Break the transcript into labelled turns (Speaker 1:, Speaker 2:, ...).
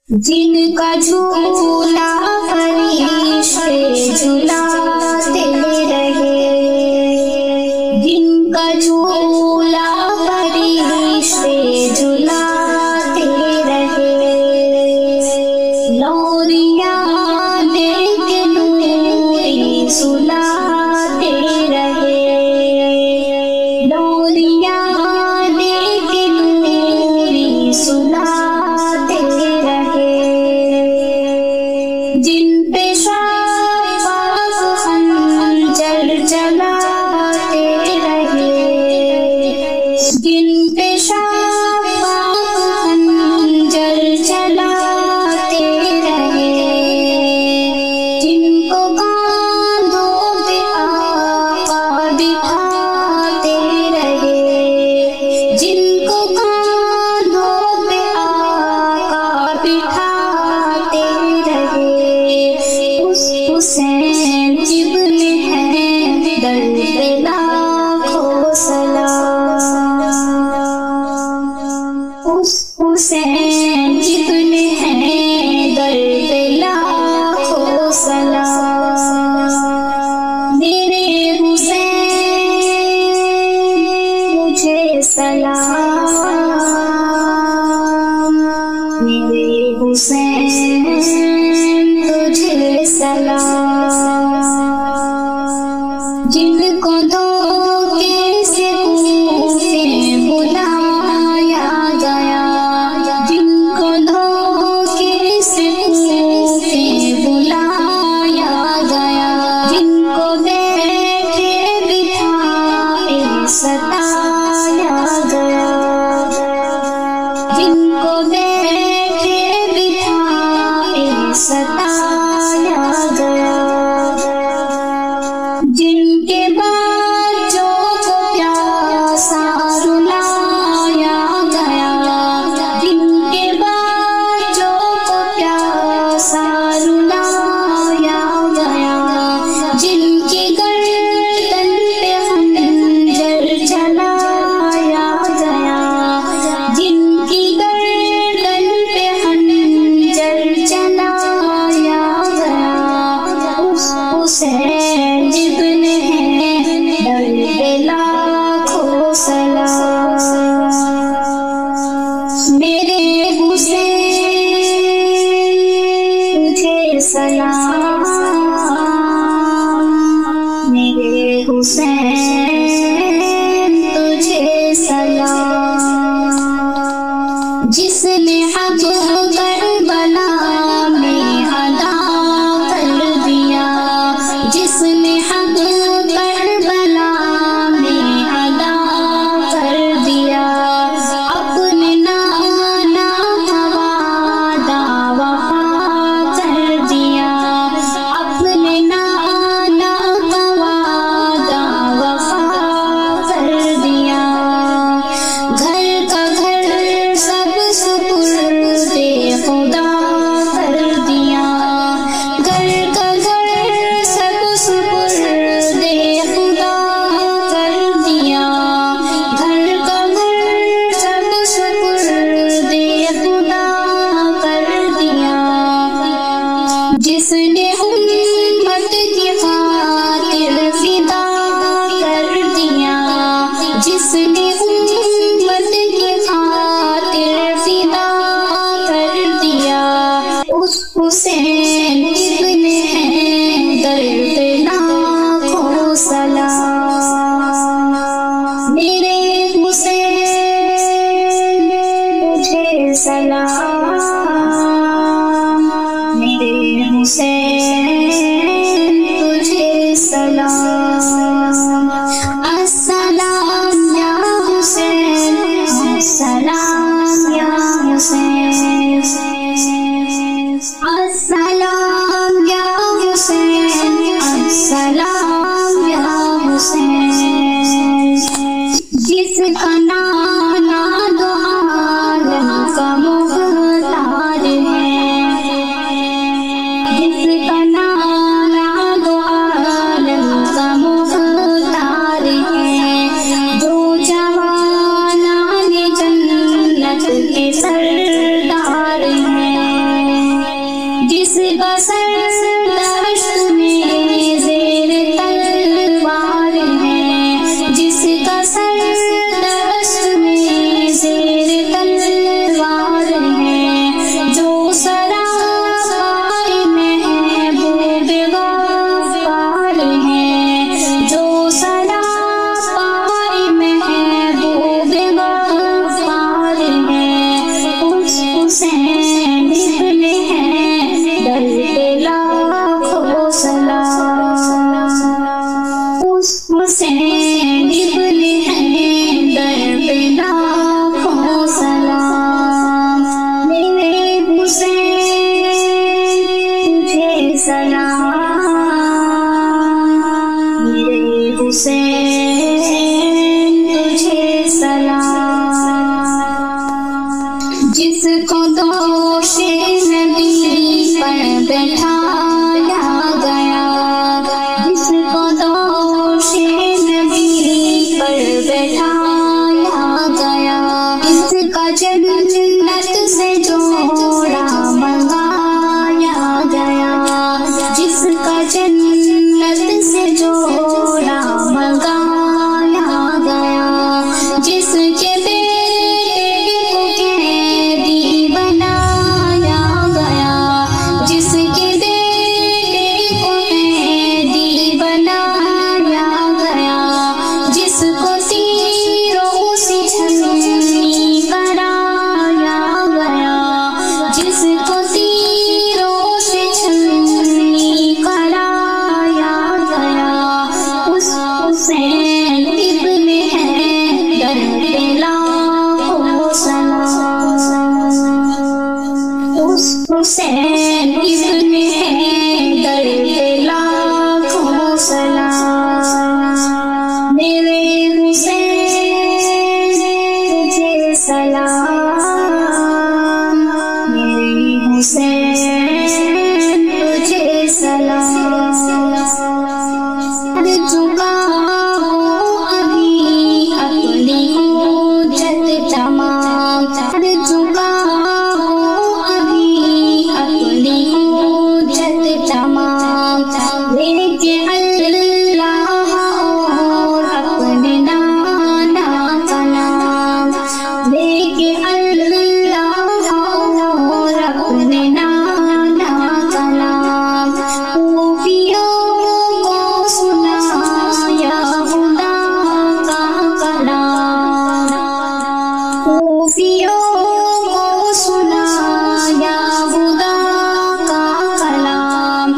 Speaker 1: جن کا جھولا فرشتے جھلاتے رہے، جن کا جھولا فرشتے جھلاتے رہے، لوریاں دے کے نوری سلاتے رہے، لوریاں دے کے نوری سلاتے رہے، جن پہ شفاف خنجر چلاتے رہے، جن پہ شفاف خنجر چلاتے رہے، جن کو کاندھوں پہ آقا بٹھاتے رہے، جن کو کاندھوں پہ آقا بٹھاتے رہے، اس حسین ابن حیدر پہ لاکھوں سلام، اس حسین ابن حیدر پہ لاکھوں سلام، میرے حسین مجھے سلام، میرے حسین تجھے سلام، جن کو دھوکے سے کوفے بلایا گیا، جن کو دھوکے سے کوفے بلایا گیا، جن کو بیٹھے بٹھائے ستایا گیا، جن کو بیٹھے بٹھائے ستایا گیا، جن کے بچوں کو پیاسا رلایا گیا، جن کے بچوں کو پیاسا رلایا گیا، جن کی گردن پہ خنجر چلایا گیا، جن کی گردن پہ خنجر چلایا گیا، اس حسین ابن حیدر پہ لاکھوں سلام، میرے حسین تجھے سلام، میرے حسین تجھے سلام، جس نے حق کربلا میں ادا کر دیا، جس نے حق کربلا میں ادا کر دیا، اپنے نانا حوادہ وفا کر دیا، اپنے نانا حوادہ وفا کر دیا، گھر کا گھر سب سپرد خدا کر دیا، گھر کا گھر سب سپرد خدا کر دیا، گھر کا گھر سب سپرد خدا کر دیا، جس نے امت کی خاطر فدا کر دیا، جس نے امت کی خاطر فدا کر دیا، اس حسین ابن حیدر پہ لاکھوں سلام، میرے حسین تجھے سلام، میرے حسین تجھے سلام، السلام یا حسین، السلام یا حسین، السلام جس کا سر دشت میں زیر تلوار ہے، جس کا سر دشت میں زیر تلوار ہے، جو سراپائے محبوب غفار ہے، جو سراپائے محبوب غفار ہے، اس حسین ابن ہے در پہ لاکھوں سلام، اس حسین ابن ہے در پہ لاکھوں سلام، میرے حسین تجھے سلام، میرے حسین تجھے سلام، جس کو دوش نبی پر بٹھایا گیا، جس کو دوش نبی پر بٹھایا گیا، اس کا جنت سے جوڑا منگایا گیا، جس کا جنت سے جوڑا منگایا گیا، جس کے بیٹے کو قیدی بنایا گیا، جس کے بیٹے کو قیدی بنایا گیا، جس کو تیروں سے چھلنی کرایا گیا، جس کو تیروں سے چھلنی کرایا گیا، اس حسین ابن ہے در پہ لاکھوں سلام، اس حسین ابن ہے در پہ لاکھوں سلام، میرے حسین تجھے سلام، میرے حسین تجھے سلام، چکا ہوں ابھی اپنی حجت تمام، چکا ہوں ابھی اپنی حجت تمام، لے کے اللہ اور اپنے نانا کا نام، لے کے اللہ اور اپنے نانا کا نام، خوفیوں کو سنایا خدا کا کلام، خوفیوں کو سنایا خدا کا کلام،